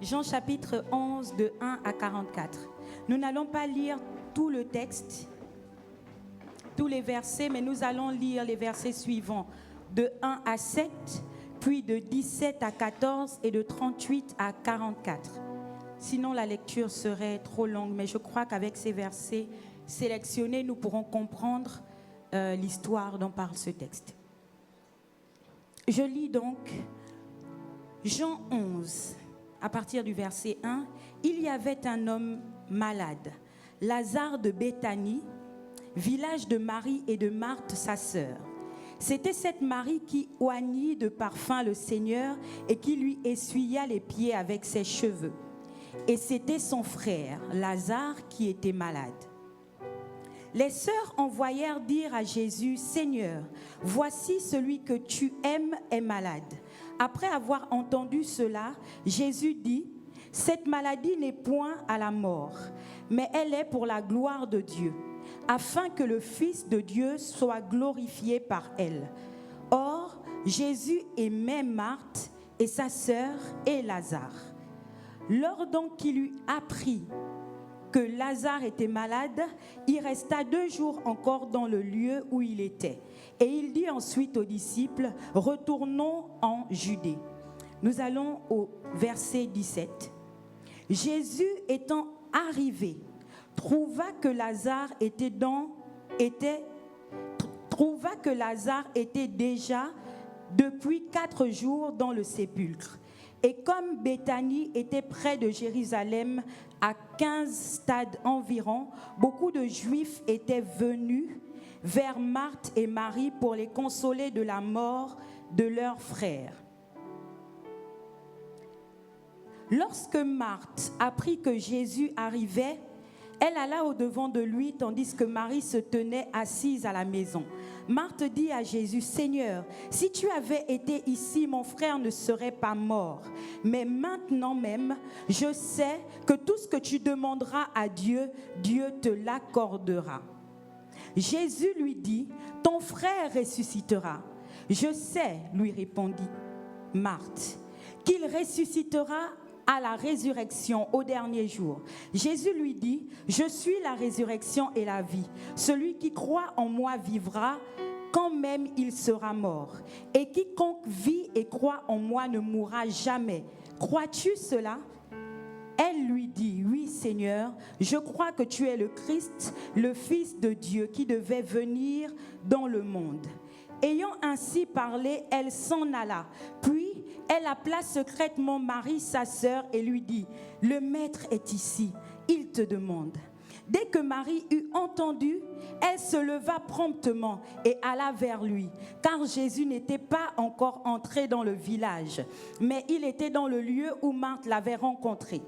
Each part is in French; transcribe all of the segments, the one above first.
Jean chapitre 11 de 1 à 44. Nous n'allons pas lire tout le texte, tous les versets, mais nous allons lire les versets suivants de 1 à 7, puis de 17 à 14 et de 38 à 44. Sinon, la lecture serait trop longue, mais je crois qu'avec ces versets sélectionnés, nous pourrons comprendre l'histoire dont parle ce texte. Je lis donc Jean 11, à partir du verset 1. Il y avait un homme malade, Lazare de Béthanie, village de Marie et de Marthe, sa sœur. C'était cette Marie qui oignit de parfum le Seigneur et qui lui essuya les pieds avec ses cheveux. Et c'était son frère, Lazare, qui était malade. Les sœurs envoyèrent dire à Jésus, « Seigneur, voici celui que tu aimes est malade. » Après avoir entendu cela, Jésus dit, « Cette maladie n'est point à la mort, mais elle est pour la gloire de Dieu, afin que le Fils de Dieu soit glorifié par elle. » Or, Jésus aimait Marthe et sa sœur et Lazare. Lors donc qu'il eut appris que Lazare était malade, il resta 2 jours encore dans le lieu où il était. Et il dit ensuite aux disciples, « Retournons en Judée. » Nous allons au verset 17. Jésus étant arrivé, trouva que Lazare était déjà depuis 4 jours dans le sépulcre. Et comme Béthanie était près de Jérusalem, à 15 stades environ, beaucoup de Juifs étaient venus vers Marthe et Marie pour les consoler de la mort de leur frère. Lorsque Marthe apprit que Jésus arrivait, elle alla au-devant de lui, tandis que Marie se tenait assise à la maison. Marthe dit à Jésus, « Seigneur, si tu avais été ici, mon frère ne serait pas mort. Mais maintenant même, je sais que tout ce que tu demanderas à Dieu, Dieu te l'accordera. » Jésus lui dit, « Ton frère ressuscitera. » « Je sais, lui répondit Marthe, qu'il ressuscitera à la résurrection au dernier jour. Jésus lui dit, « Je suis la résurrection et la vie. Celui qui croit en moi vivra quand même il sera mort. Et quiconque vit et croit en moi ne mourra jamais. Crois-tu cela ?» Elle lui dit, « Oui, Seigneur, je crois que tu es le Christ, le Fils de Dieu qui devait venir dans le monde. » Ayant ainsi parlé, elle s'en alla. Puis, elle appela secrètement Marie, sa sœur, et lui dit, « Le Maître est ici, il te demande. » Dès que Marie eut entendu, elle se leva promptement et alla vers lui, car Jésus n'était pas encore entré dans le village, mais il était dans le lieu où Marthe l'avait rencontré.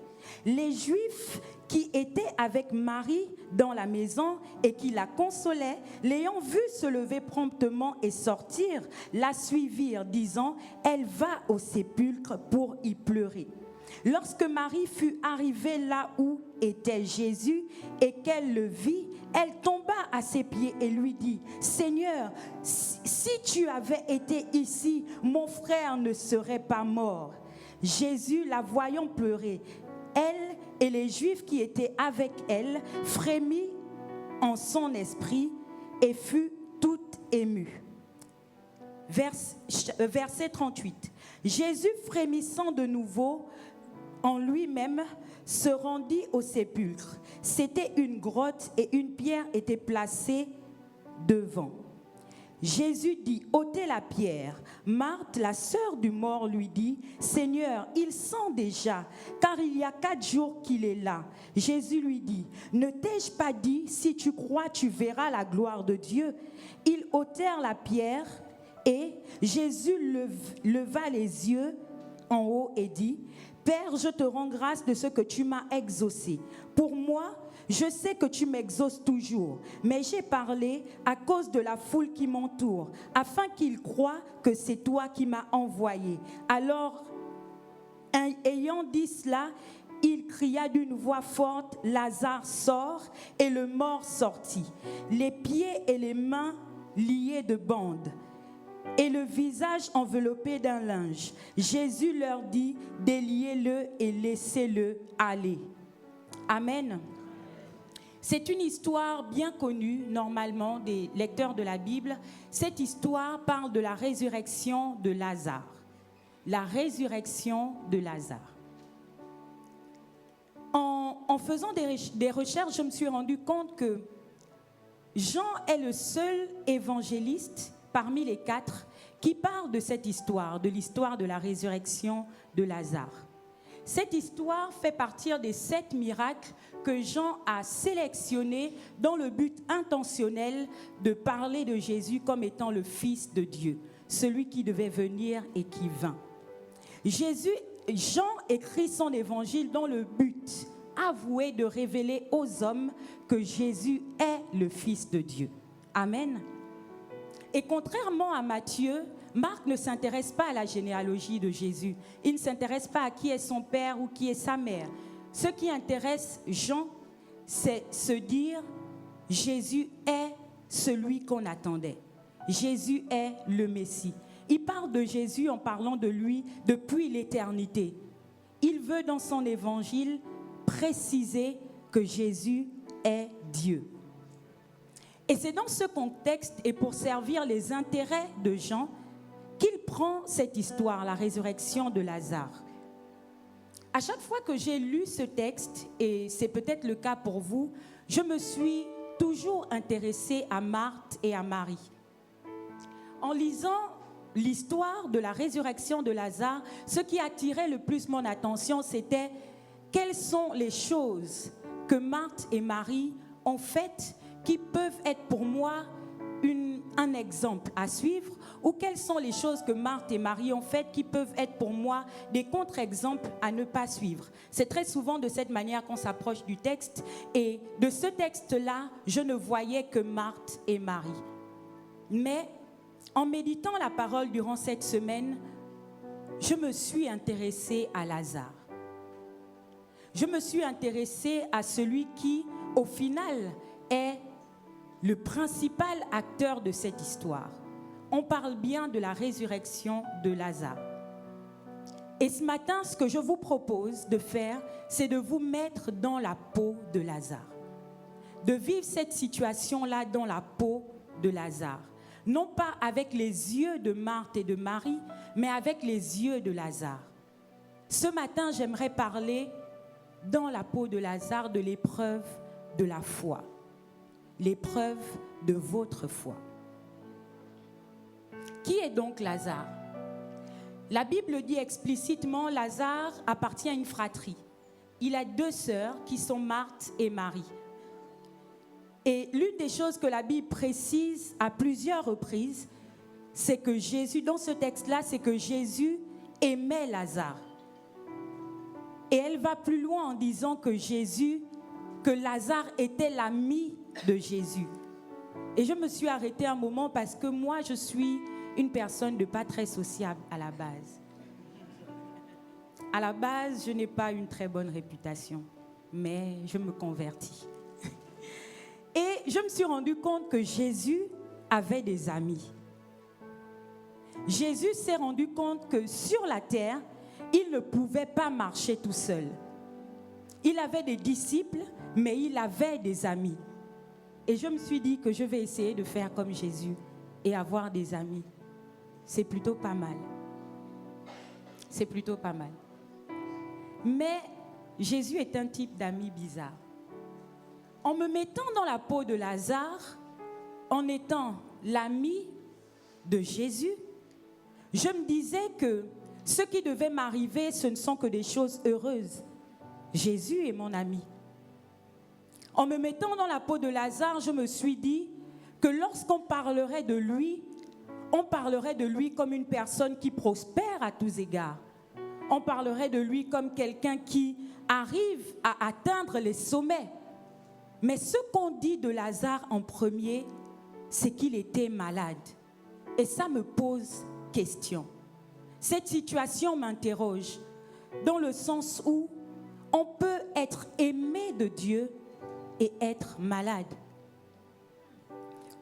Les Juifs qui étaient avec Marie dans la maison et qui la consolaient, l'ayant vue se lever promptement et sortir, la suivirent, disant, « Elle va au sépulcre pour y pleurer. » Lorsque Marie fut arrivée là où était Jésus et qu'elle le vit, elle tomba à ses pieds et lui dit, « Seigneur, si tu avais été ici, mon frère ne serait pas mort. » Jésus, la voyant pleurer, elle et les Juifs qui étaient avec elle, frémit en son esprit et fut tout ému. Verset 38. Jésus, frémissant de nouveau en lui-même, se rendit au sépulcre. C'était une grotte et une pierre était placée devant. Jésus dit, « Ôtez la pierre. » Marthe, la sœur du mort, lui dit, « Seigneur, il sent déjà, car il y a 4 jours qu'il est là. » Jésus lui dit, « Ne t'ai-je pas dit, si tu crois, tu verras la gloire de Dieu ?» Ils ôtèrent la pierre et Jésus leva les yeux en haut et dit, « Père, je te rends grâce de ce que tu m'as exaucé. Pour moi, je sais que tu m'exauces toujours, mais j'ai parlé à cause de la foule qui m'entoure, afin qu'ils croient que c'est toi qui m'as envoyé. » Alors, ayant dit cela, il cria d'une voix forte, « Lazare sort !» Et le mort sortit, les pieds et les mains liés de bandes, et le visage enveloppé d'un linge. Jésus leur dit, déliez-le et laissez-le aller. Amen. C'est une histoire bien connue, normalement, des lecteurs de la Bible. Cette histoire parle de la résurrection de Lazare. La résurrection de Lazare. En faisant des recherches, je me suis rendu compte que Jean est le seul évangéliste parmi les 4 qui parle de cette histoire, de l'histoire de la résurrection de Lazare. Cette histoire fait partie des 7 miracles que Jean a sélectionnés dans le but intentionnel de parler de Jésus comme étant le Fils de Dieu, celui qui devait venir et qui vint. Jean écrit son évangile dans le but avoué de révéler aux hommes que Jésus est le Fils de Dieu. Amen. Et contrairement à Matthieu, Marc ne s'intéresse pas à la généalogie de Jésus. Il ne s'intéresse pas à qui est son père ou qui est sa mère. Ce qui intéresse Jean, c'est se dire Jésus est celui qu'on attendait. Jésus est le Messie. Il parle de Jésus en parlant de lui depuis l'éternité. Il veut dans son évangile préciser que Jésus est Dieu. Et c'est dans ce contexte et pour servir les intérêts de Jean qu'il prend cette histoire, la résurrection de Lazare. À chaque fois que j'ai lu ce texte, et c'est peut-être le cas pour vous, je me suis toujours intéressée à Marthe et à Marie. En lisant l'histoire de la résurrection de Lazare, ce qui attirait le plus mon attention, c'était quelles sont les choses que Marthe et Marie ont faites qui peuvent être pour moi un exemple à suivre, ou quelles sont les choses que Marthe et Marie ont faites qui peuvent être pour moi des contre-exemples à ne pas suivre. C'est très souvent de cette manière qu'on s'approche du texte, et de ce texte-là, je ne voyais que Marthe et Marie. Mais en méditant la parole durant cette semaine, je me suis intéressée à Lazare. Je me suis intéressée à celui qui, au final, est le principal acteur de cette histoire. On parle bien de la résurrection de Lazare. Et ce matin, ce que je vous propose de faire, c'est de vous mettre dans la peau de Lazare. De vivre cette situation-là dans la peau de Lazare. Non pas avec les yeux de Marthe et de Marie, mais avec les yeux de Lazare. Ce matin, j'aimerais parler dans la peau de Lazare de l'épreuve de la foi. L'épreuve de votre foi. Qui est donc Lazare? La Bible dit explicitement Lazare appartient à une fratrie. Il a 2 sœurs qui sont Marthe et Marie. Et l'une des choses que la Bible précise à plusieurs reprises, c'est que Jésus, dans ce texte-là, c'est que Jésus aimait Lazare. Et elle va plus loin en disant que Lazare était l'ami de Jésus. Et je me suis arrêtée un moment parce que moi, je suis une personne de pas très sociable à la base. À la base, je n'ai pas une très bonne réputation, mais je me convertis. Et je me suis rendu compte que Jésus avait des amis. Jésus s'est rendu compte que sur la terre, il ne pouvait pas marcher tout seul. Il avait des disciples, mais il avait des amis. Et je me suis dit que je vais essayer de faire comme Jésus et avoir des amis. C'est plutôt pas mal. C'est plutôt pas mal. Mais Jésus est un type d'ami bizarre. En me mettant dans la peau de Lazare, en étant l'ami de Jésus, je me disais que ce qui devait m'arriver, ce ne sont que des choses heureuses. Jésus est mon ami. En me mettant dans la peau de Lazare, je me suis dit que lorsqu'on parlerait de lui, on parlerait de lui comme une personne qui prospère à tous égards. On parlerait de lui comme quelqu'un qui arrive à atteindre les sommets. Mais ce qu'on dit de Lazare en premier, c'est qu'il était malade. Et ça me pose question. Cette situation m'interroge dans le sens où on peut être aimé de Dieu et être malade.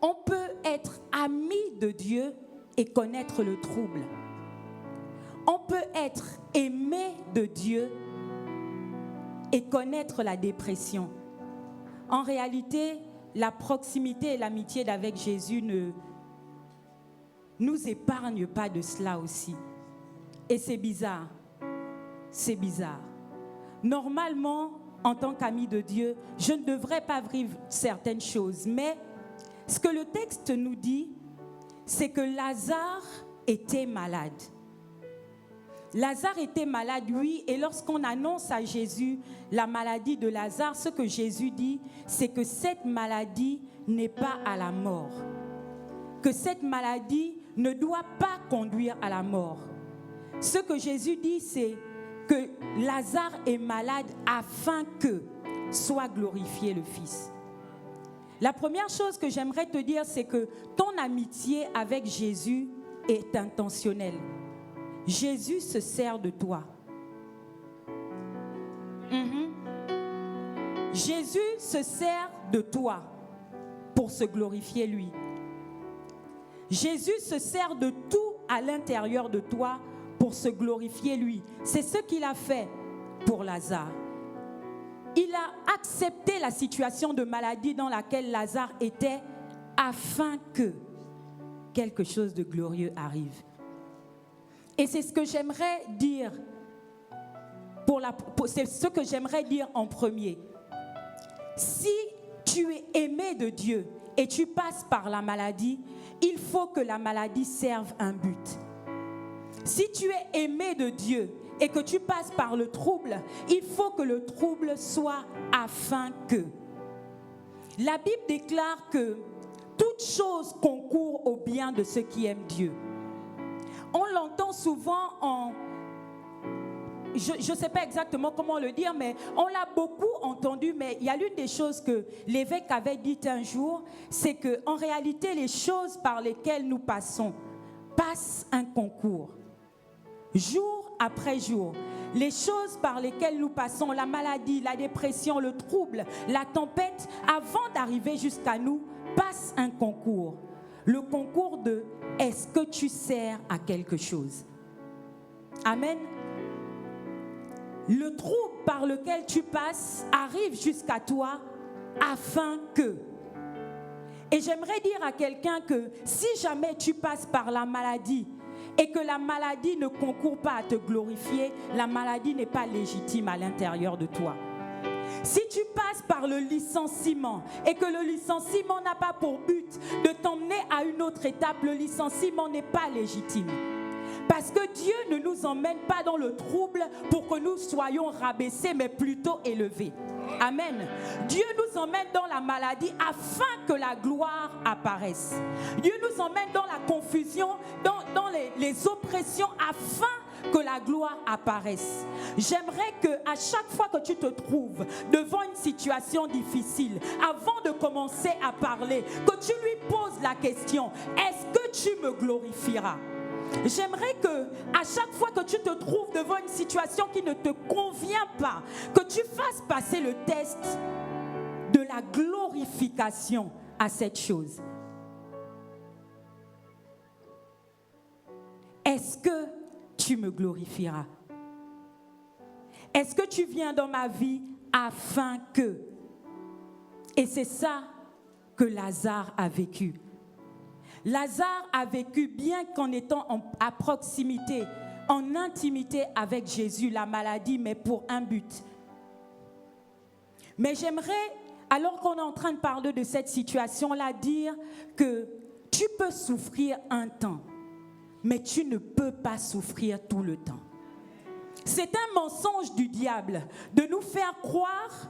On peut être ami de Dieu et connaître le trouble. On peut être aimé de Dieu et connaître la dépression. En réalité, la proximité et l'amitié d'avec Jésus ne nous épargnent pas de cela aussi. Et c'est bizarre. C'est bizarre. Normalement, en tant qu'ami de Dieu, je ne devrais pas vivre certaines choses. Mais ce que le texte nous dit, c'est que Lazare était malade. Lazare était malade, oui, et lorsqu'on annonce à Jésus la maladie de Lazare, ce que Jésus dit, c'est que cette maladie n'est pas à la mort. Que cette maladie ne doit pas conduire à la mort. Ce que Jésus dit, c'est que Lazare est malade afin que soit glorifié le Fils. La première chose que j'aimerais te dire, c'est que ton amitié avec Jésus est intentionnelle. Jésus se sert de toi. Jésus se sert de toi pour se glorifier lui. Jésus se sert de tout à l'intérieur de toi pour se glorifier lui. C'est ce qu'il a fait pour Lazare. Il a accepté la situation de maladie dans laquelle Lazare était afin que quelque chose de glorieux arrive. Et c'est ce que j'aimerais dire c'est ce que j'aimerais dire en premier. Si tu es aimé de Dieu et tu passes par la maladie, il faut que la maladie serve un but. Si tu es aimé de Dieu et que tu passes par le trouble, il faut que le trouble soit afin que. La Bible déclare que toute chose concourt au bien de ceux qui aiment Dieu. On l'entend souvent je ne sais pas exactement comment le dire, mais on l'a beaucoup entendu, mais il y a l'une des choses que l'évêque avait dit un jour, c'est qu'en réalité, les choses par lesquelles nous passons passent un concours. Jour après jour, les choses par lesquelles nous passons, la maladie, la dépression, le trouble, la tempête, avant d'arriver jusqu'à nous, passent un concours. Le concours de est-ce que tu sers à quelque chose? Amen. Le trouble par lequel tu passes arrive jusqu'à toi afin que. Et j'aimerais dire à quelqu'un que si jamais tu passes par la maladie et que la maladie ne concourt pas à te glorifier, la maladie n'est pas légitime à l'intérieur de toi. Si tu passes par le licenciement et que le licenciement n'a pas pour but de t'emmener à une autre étape, le licenciement n'est pas légitime. Parce que Dieu ne nous emmène pas dans le trouble pour que nous soyons rabaissés, mais plutôt élevés. Amen. Dieu nous emmène dans la maladie afin que la gloire apparaisse. Dieu nous emmène dans la confusion, dans les oppressions afin que la gloire apparaisse. J'aimerais que à chaque fois que tu te trouves devant une situation difficile, avant de commencer à parler, que tu lui poses la question, est-ce que tu me glorifieras? J'aimerais que à chaque fois que tu te trouves devant une situation qui ne te convient pas, que tu fasses passer le test de la glorification à cette chose. Est-ce que tu me glorifieras? Est-ce que tu viens dans ma vie afin que? Et c'est ça que Lazare a vécu. Lazare a vécu, bien qu'en étant à proximité, en intimité avec Jésus, la maladie, mais pour un but. Mais j'aimerais, alors qu'on est en train de parler de cette situation-là, dire que tu peux souffrir un temps, mais tu ne peux pas souffrir tout le temps. C'est un mensonge du diable de nous faire croire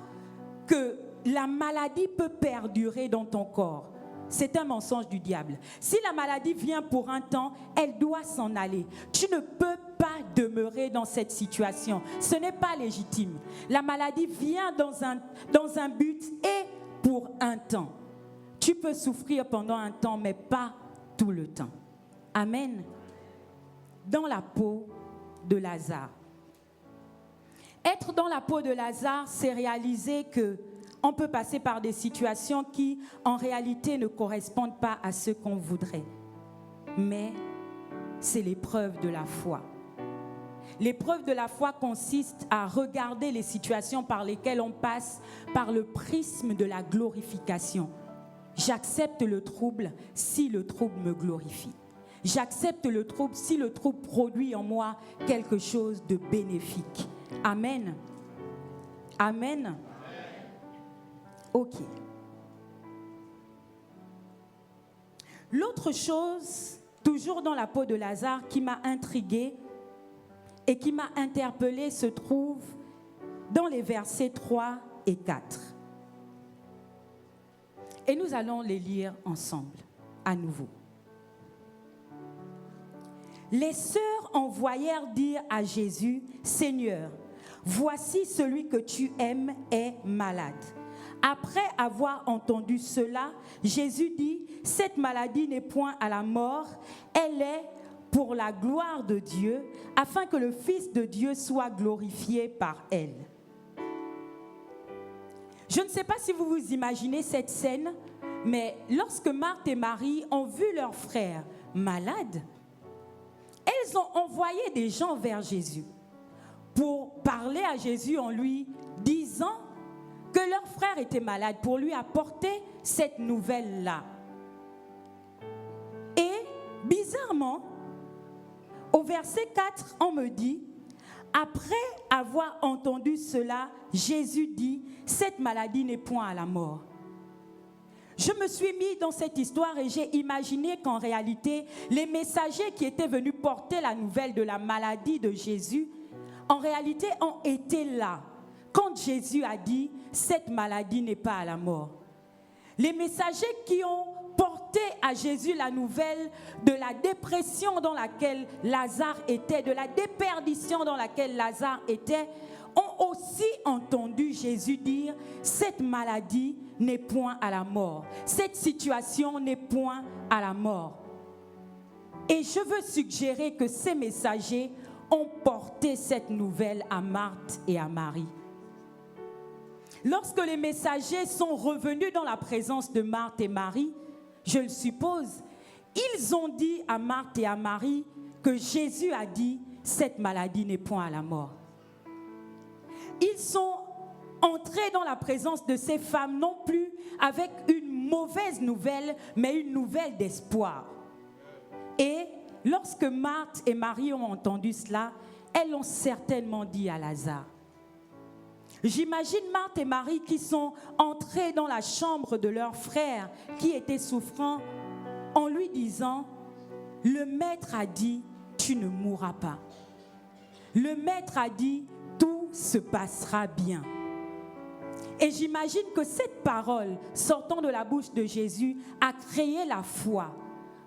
que la maladie peut perdurer dans ton corps. C'est un mensonge du diable. Si la maladie vient pour un temps, elle doit s'en aller. Tu ne peux pas demeurer dans cette situation. Ce n'est pas légitime. La maladie vient dans un but et pour un temps. Tu peux souffrir pendant un temps, mais pas tout le temps. Amen. Dans la peau de Lazare. Être dans la peau de Lazare, c'est réaliser que on peut passer par des situations qui, en réalité, ne correspondent pas à ce qu'on voudrait. Mais c'est l'épreuve de la foi. L'épreuve de la foi consiste à regarder les situations par lesquelles on passe par le prisme de la glorification. J'accepte le trouble si le trouble me glorifie. J'accepte le trouble si le trouble produit en moi quelque chose de bénéfique. Amen. Amen. Ok. L'autre chose, toujours dans la peau de Lazare, qui m'a intriguée et qui m'a interpellée, se trouve dans les versets 3 et 4. Et nous allons les lire ensemble, à nouveau. Les sœurs envoyèrent dire à Jésus, « Seigneur, voici celui que tu aimes est malade. » Après avoir entendu cela, Jésus dit, « Cette maladie n'est point à la mort, elle est pour la gloire de Dieu, afin que le Fils de Dieu soit glorifié par elle. » Je ne sais pas si vous vous imaginez cette scène, mais lorsque Marthe et Marie ont vu leur frère malade, elles ont envoyé des gens vers Jésus pour parler à Jésus en lui disant que leur frère était malade, pour lui apporter cette nouvelle-là. Et bizarrement, au verset 4, on me dit, après avoir entendu cela, Jésus dit, cette maladie n'est point à la mort. Je me suis mis dans cette histoire et j'ai imaginé qu'en réalité, les messagers qui étaient venus porter la nouvelle de la maladie de Jésus, en réalité ont été là quand Jésus a dit, cette maladie n'est pas à la mort. Les messagers qui ont porté à Jésus la nouvelle de la dépression dans laquelle Lazare était, de la déperdition dans laquelle Lazare était, ont aussi entendu Jésus dire, cette maladie n'est point à la mort. Cette situation n'est point à la mort. Et je veux suggérer que ces messagers ont porté cette nouvelle à Marthe et à Marie. Lorsque les messagers sont revenus dans la présence de Marthe et Marie, je le suppose, ils ont dit à Marthe et à Marie que Jésus a dit, cette maladie n'est point à la mort. Ils sont entrés dans la présence de ces femmes non plus avec une mauvaise nouvelle, mais une nouvelle d'espoir. Et lorsque Marthe et Marie ont entendu cela, elles l'ont certainement dit à Lazare. J'imagine Marthe et Marie qui sont entrées dans la chambre de leur frère qui était souffrant en lui disant, « Le maître a dit, tu ne mourras pas. Le maître a dit, tout se passera bien. » Et j'imagine que cette parole sortant de la bouche de Jésus a créé la foi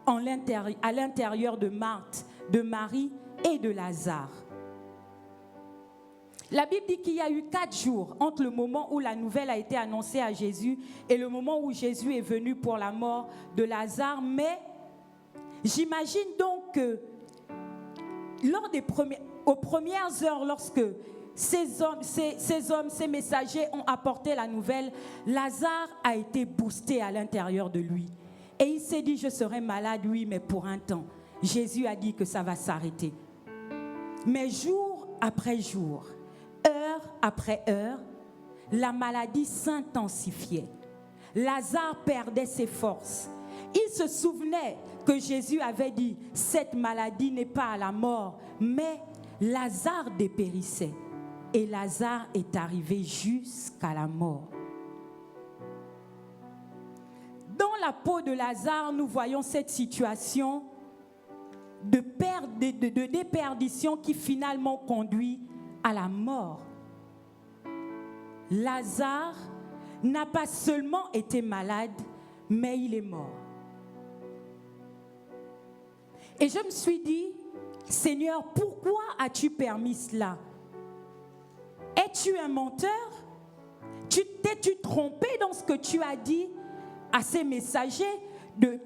à l'intérieur de Marthe, de Marie et de Lazare. La Bible dit qu'il y a eu 4 jours entre le moment où la nouvelle a été annoncée à Jésus et le moment où Jésus est venu pour la mort de Lazare. Mais j'imagine donc que aux premières heures, lorsque ces messagers ont apporté la nouvelle, Lazare a été boosté à l'intérieur de lui. Et il s'est dit, je serai malade, oui, mais pour un temps. Jésus a dit que ça va s'arrêter. Mais jour après jour, heure après heure, la maladie s'intensifiait. Lazare perdait ses forces. Il se souvenait que Jésus avait dit, cette maladie n'est pas à la mort, mais Lazare dépérissait. Et Lazare est arrivé jusqu'à la mort. Dans la peau de Lazare, nous voyons cette situation de déperdition qui finalement conduit à la mort. Lazare n'a pas seulement été malade, mais il est mort. Et je me suis dit, Seigneur, pourquoi as-tu permis cela? Es-tu un menteur? T'es-tu trompé dans ce que tu as dit à ces messagers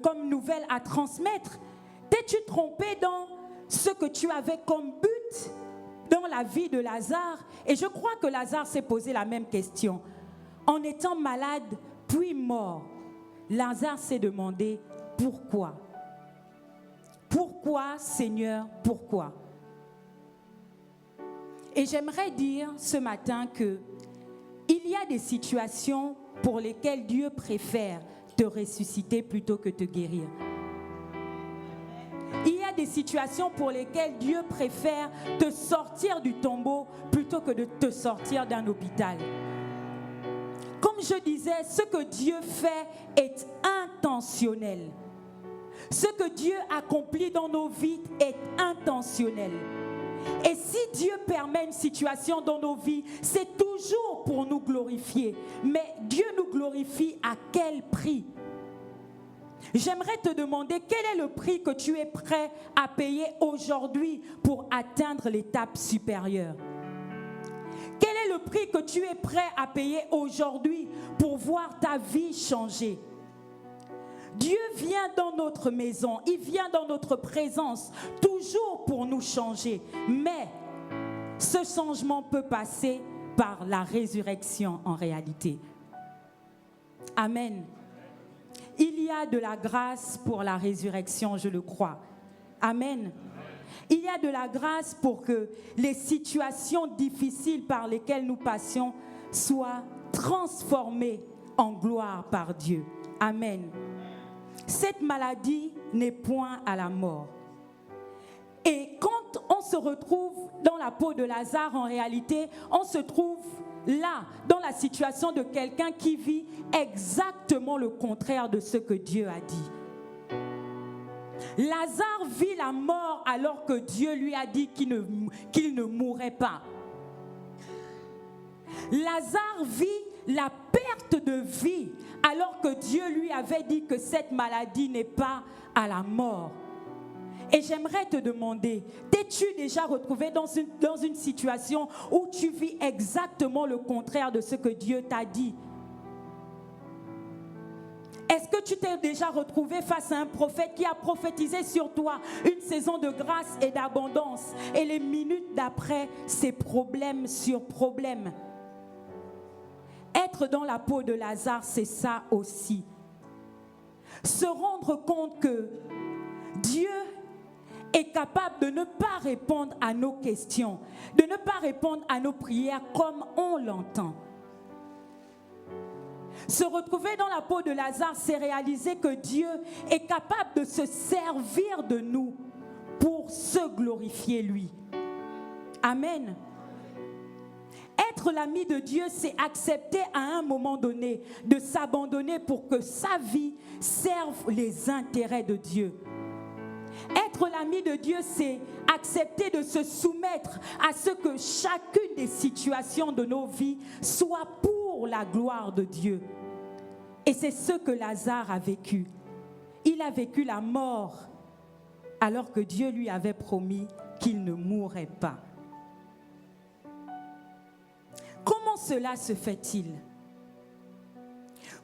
comme nouvelle à transmettre? T'es-tu trompé dans ce que tu avais comme but dans la vie de Lazare? Et je crois que Lazare s'est posé la même question. En étant malade, puis mort, Lazare s'est demandé pourquoi. Pourquoi, Seigneur, pourquoi? Et j'aimerais dire ce matin que il y a des situations pour lesquelles Dieu préfère te ressusciter plutôt que te guérir. Il y a des situations pour lesquelles Dieu préfère te sortir du tombeau plutôt que de te sortir d'un hôpital. Comme je disais, ce que Dieu fait est intentionnel. Ce que Dieu accomplit dans nos vies est intentionnel. Et si Dieu permet une situation dans nos vies, c'est toujours pour nous glorifier. Mais Dieu nous glorifie à quel prix? J'aimerais te demander quel est le prix que tu es prêt à payer aujourd'hui pour atteindre l'étape supérieure? Quel est le prix que tu es prêt à payer aujourd'hui pour voir ta vie changer? Dieu vient dans notre maison, il vient dans notre présence, toujours pour nous changer. Mais ce changement peut passer par la résurrection en réalité. Amen. Il y a de la grâce pour la résurrection, je le crois. Amen. Il y a de la grâce pour que les situations difficiles par lesquelles nous passions soient transformées en gloire par Dieu. Amen. Cette maladie n'est point à la mort. Et quand on se retrouve dans la peau de Lazare, en réalité, on se trouve là, dans la situation de quelqu'un qui vit exactement le contraire de ce que Dieu a dit. Lazare vit la mort alors que Dieu lui a dit qu'il ne mourrait pas. Lazare vit la perte de vie alors que Dieu lui avait dit que cette maladie n'est pas à la mort. Et j'aimerais te demander, t'es-tu déjà retrouvé dans une situation où tu vis exactement le contraire de ce que Dieu t'a dit? Est-ce que tu t'es déjà retrouvé face à un prophète qui a prophétisé sur toi une saison de grâce et d'abondance, et les minutes d'après, c'est problème sur problème? Être dans la peau de Lazare, c'est ça aussi. Se rendre compte que Dieu est capable de ne pas répondre à nos questions, de ne pas répondre à nos prières comme on l'entend. Se retrouver dans la peau de Lazare, c'est réaliser que Dieu est capable de se servir de nous pour se glorifier lui. Amen. Être l'ami de Dieu, c'est accepter à un moment donné de s'abandonner pour que sa vie serve les intérêts de Dieu. Être l'ami de Dieu, c'est accepter de se soumettre à ce que chacune des situations de nos vies soit pour la gloire de Dieu. Et c'est ce que Lazare a vécu. Il a vécu la mort alors que Dieu lui avait promis qu'il ne mourrait pas. Comment cela se fait-il?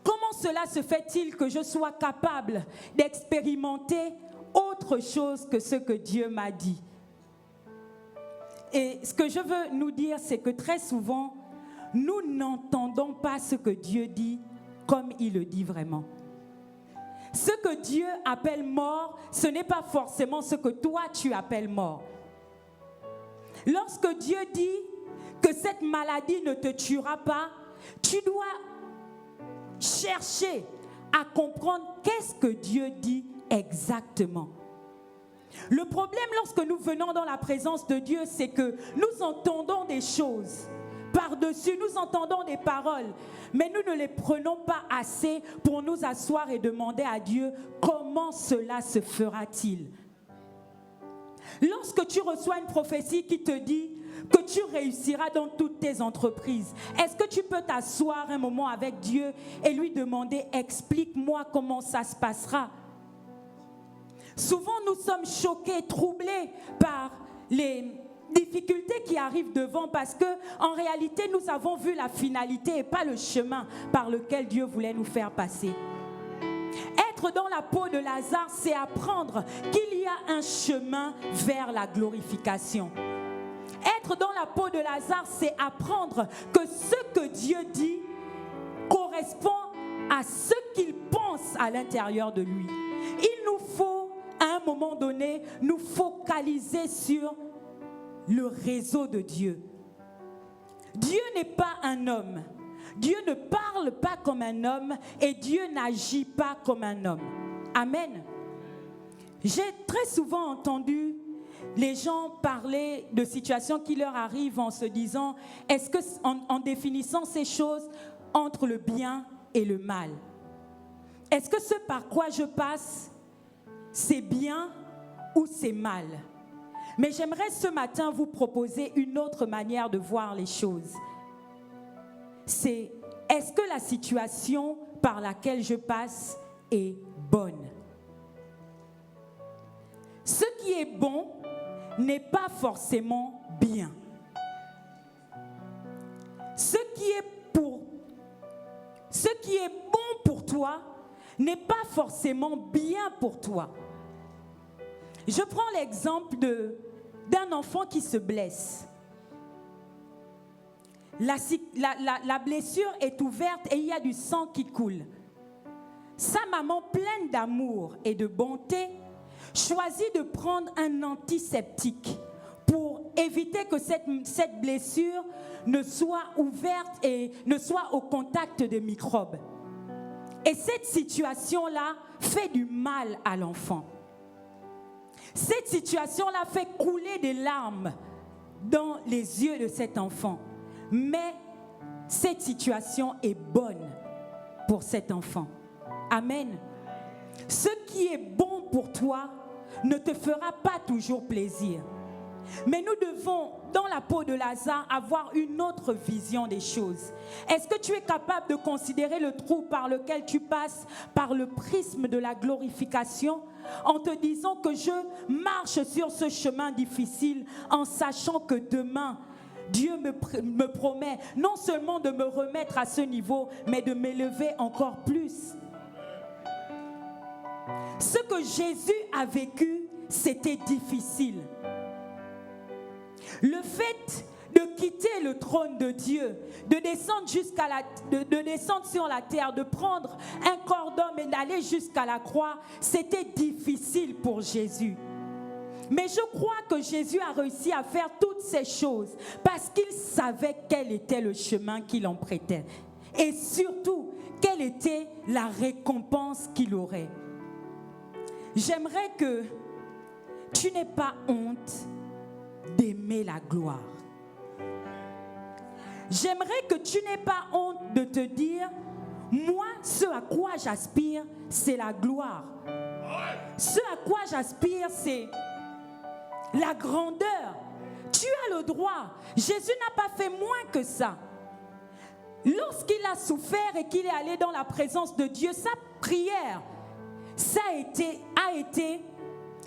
Comment cela se fait-il que je sois capable d'expérimenter autre chose que ce que Dieu m'a dit? Et ce que je veux nous dire, c'est que très souvent, nous n'entendons pas ce que Dieu dit comme il le dit vraiment. Ce que Dieu appelle mort, ce n'est pas forcément ce que toi tu appelles mort. Lorsque Dieu dit que cette maladie ne te tuera pas, tu dois chercher à comprendre qu'est-ce que Dieu dit exactement. Le problème lorsque nous venons dans la présence de Dieu, c'est que nous entendons des choses par-dessus, nous entendons des paroles, mais nous ne les prenons pas assez pour nous asseoir et demander à Dieu comment cela se fera-t-il. Lorsque tu reçois une prophétie qui te dit que tu réussiras dans toutes tes entreprises, est-ce que tu peux t'asseoir un moment avec Dieu et lui demander « Explique-moi comment ça se passera ». Souvent, nous sommes choqués, troublés par les difficultés qui arrivent devant parce que, en réalité, nous avons vu la finalité et pas le chemin par lequel Dieu voulait nous faire passer. Être dans la peau de Lazare, c'est apprendre qu'il y a un chemin vers la glorification. Être dans la peau de Lazare, c'est apprendre que ce que Dieu dit correspond à ce qu'il pense à l'intérieur de lui. Il nous faut, à un un moment donné, nous focaliser sur le réseau de Dieu. Dieu n'est pas un homme. Dieu ne parle pas comme un homme et Dieu n'agit pas comme un homme. Amen. J'ai très souvent entendu les gens parler de situations qui leur arrivent en se disant, est-ce que, en définissant ces choses entre le bien et le mal, est-ce que ce par quoi je passe, c'est bien ou c'est mal? Mais j'aimerais ce matin vous proposer une autre manière de voir les choses. C'est, est-ce que la situation par laquelle je passe est bonne? Ce qui est bon n'est pas forcément bien. Ce qui est bon pour toi n'est pas forcément bien pour toi. Je prends l'exemple d'un enfant qui se blesse. La blessure est ouverte et il y a du sang qui coule. Sa maman, pleine d'amour et de bonté, choisit de prendre un antiseptique pour éviter que cette blessure ne soit ouverte et ne soit au contact des microbes. Et cette situation-là fait du mal à l'enfant. Cette situation-là fait couler des larmes dans les yeux de cet enfant. Mais cette situation est bonne pour cet enfant. Amen. Ce qui est bon pour toi ne te fera pas toujours plaisir. Mais nous devons, dans la peau de Lazare, avoir une autre vision des choses. Est-ce que tu es capable de considérer le trou par lequel tu passes par le prisme de la glorification, en te disant que je marche sur ce chemin difficile en sachant que demain, Dieu me promet non seulement de me remettre à ce niveau, mais de m'élever encore plus. Ce que Jésus a vécu, c'était difficile. Le fait de quitter le trône de Dieu, de descendre de descendre sur la terre, de prendre un corps d'homme et d'aller jusqu'à la croix, c'était difficile pour Jésus. Mais je crois que Jésus a réussi à faire toutes ces choses parce qu'il savait quel était le chemin qu'il empruntait et surtout quelle était la récompense qu'il aurait. J'aimerais que tu n'aies pas honte d'aimer la gloire. J'aimerais que tu n'aies pas honte de te dire, moi, ce à quoi j'aspire, c'est la gloire. Ce à quoi j'aspire, c'est la grandeur. Tu as le droit. Jésus n'a pas fait moins que ça. Lorsqu'il a souffert et qu'il est allé dans la présence de Dieu, sa prière, ça a été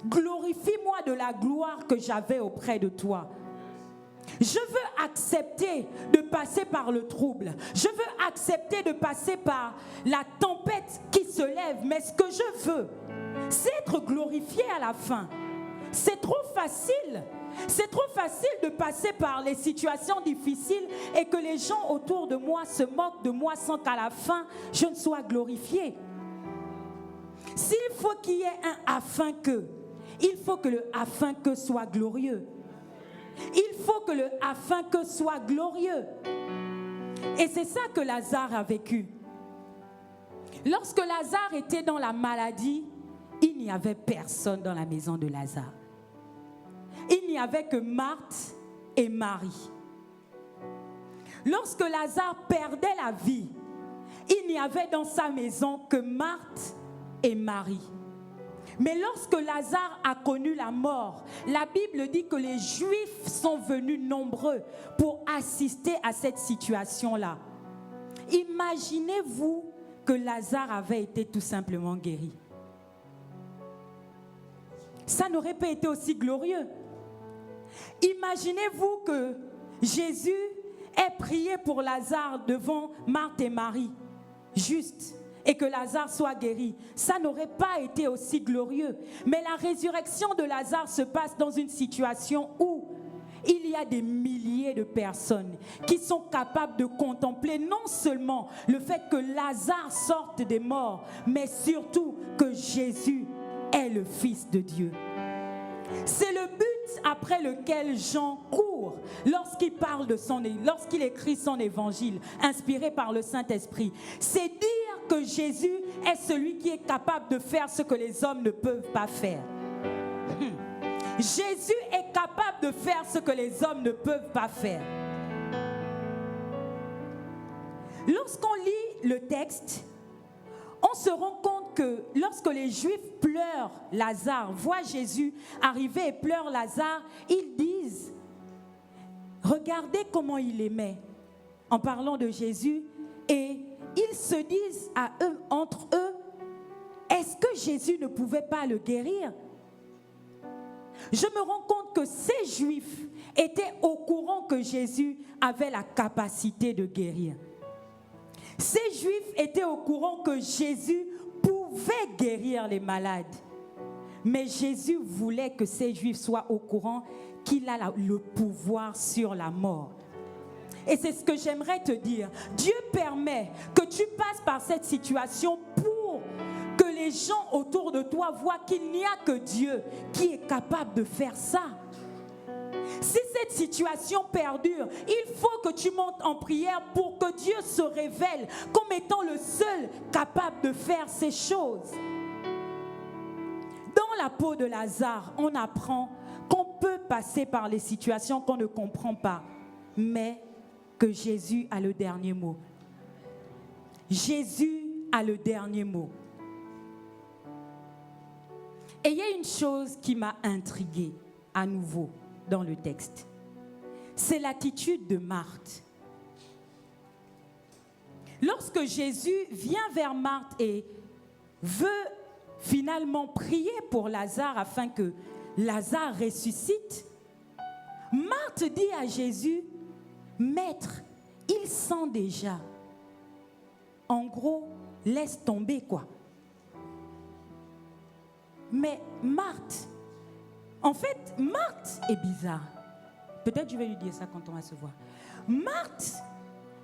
glorifie-moi de la gloire que j'avais auprès de toi. Je veux accepter de passer par le trouble. Je veux accepter de passer par la tempête qui se lève. Mais ce que je veux, c'est être glorifié à la fin. C'est trop facile. C'est trop facile de passer par les situations difficiles et que les gens autour de moi se moquent de moi sans qu'à la fin, je ne sois glorifié. S'il faut qu'il y ait un afin que, il faut que le afin que soit glorieux. Il faut que le afin que soit glorieux. Et c'est ça que Lazare a vécu. Lorsque Lazare était dans la maladie, il n'y avait personne dans la maison de Lazare. Il n'y avait que Marthe et Marie. Lorsque Lazare perdait la vie, il n'y avait dans sa maison que Marthe et Marie. Mais lorsque Lazare a connu la mort, la Bible dit que les Juifs sont venus nombreux pour assister à cette situation-là. Imaginez-vous que Lazare avait été tout simplement guéri. Ça n'aurait pas été aussi glorieux. Imaginez-vous que Jésus ait prié pour Lazare devant Marthe et Marie, juste, et que Lazare soit guéri. Ça n'aurait pas été aussi glorieux. Mais la résurrection de Lazare se passe dans une situation où il y a des milliers de personnes qui sont capables de contempler non seulement le fait que Lazare sorte des morts, mais surtout que Jésus est le Fils de Dieu. C'est le but après lequel Jean court lorsqu'il écrit son évangile, inspiré par le Saint-Esprit. C'est dire que Jésus est celui qui est capable de faire ce que les hommes ne peuvent pas faire. Jésus est capable de faire ce que les hommes ne peuvent pas faire. Lorsqu'on lit le texte, on se rend compte que lorsque les Juifs pleurent Lazare, voient Jésus arriver et pleurent Lazare, ils disent, regardez comment il aimait, en parlant de Jésus, et ils se disent à eux, entre eux, est-ce que Jésus ne pouvait pas le guérir? Je me rends compte que ces Juifs étaient au courant que Jésus avait la capacité de guérir. Ces Juifs étaient au courant que Jésus pouvait guérir les malades. Mais Jésus voulait que ces Juifs soient au courant qu'il a le pouvoir sur la mort. Et c'est ce que j'aimerais te dire. Dieu permet que tu passes par cette situation pour que les gens autour de toi voient qu'il n'y a que Dieu qui est capable de faire ça. Si cette situation perdure, il faut que tu montes en prière pour que Dieu se révèle comme étant le seul capable de faire ces choses. Dans la peau de Lazare, on apprend qu'on peut passer par les situations qu'on ne comprend pas, mais que Jésus a le dernier mot. Jésus a le dernier mot. Et il y a une chose qui m'a intriguée à nouveau dans le texte. C'est l'attitude de Marthe. Lorsque Jésus vient vers Marthe et veut finalement prier pour Lazare afin que Lazare ressuscite, Marthe dit à Jésus, « Maître, il sent déjà. » En gros, laisse tomber quoi. Mais Marthe, en fait, Marthe est bizarre. Peut-être je vais lui dire ça quand on va se voir. Marthe,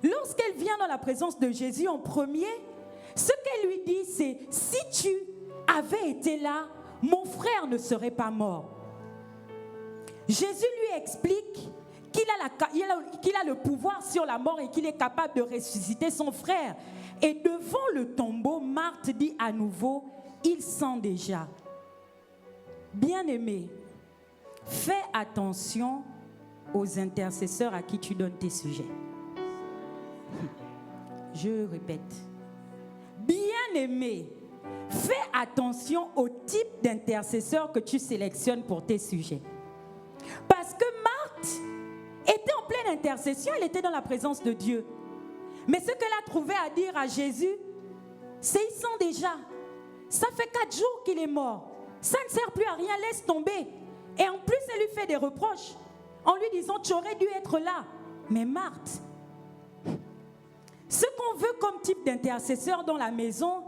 lorsqu'elle vient dans la présence de Jésus en premier, ce qu'elle lui dit, c'est « Si tu avais été là, mon frère ne serait pas mort. » Jésus lui explique qu'il a le pouvoir sur la mort et qu'il est capable de ressusciter son frère. Et devant le tombeau, Marthe dit à nouveau « Il sent déjà. » Bien-aimé, fais attention aux intercesseurs à qui tu donnes tes sujets. Je répète. Bien-aimé, fais attention au type d'intercesseur que tu sélectionnes pour tes sujets. Parce que Marthe était en pleine intercession, elle était dans la présence de Dieu. Mais ce qu'elle a trouvé à dire à Jésus, c'est « Il sent déjà. Ça fait 4 jours qu'il est mort. Ça ne sert plus à rien, laisse tomber. » Et en plus, elle lui fait des reproches en lui disant « Tu aurais dû être là. » Mais Marthe, ce qu'on veut comme type d'intercesseur dans la maison,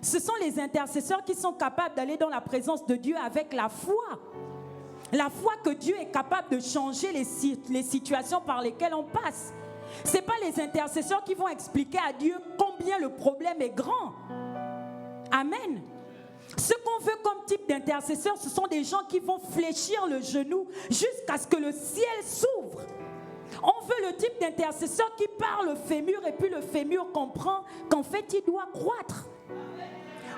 ce sont les intercesseurs qui sont capables d'aller dans la présence de Dieu avec la foi. La foi que Dieu est capable de changer les situations par lesquelles on passe. Ce n'est pas les intercesseurs qui vont expliquer à Dieu combien le problème est grand. Amen. Ce qu'on veut comme type d'intercesseur, ce sont des gens qui vont fléchir le genou jusqu'à ce que le ciel s'ouvre. On veut le type d'intercesseur qui parle le fémur et puis le fémur comprend qu'en fait il doit croître.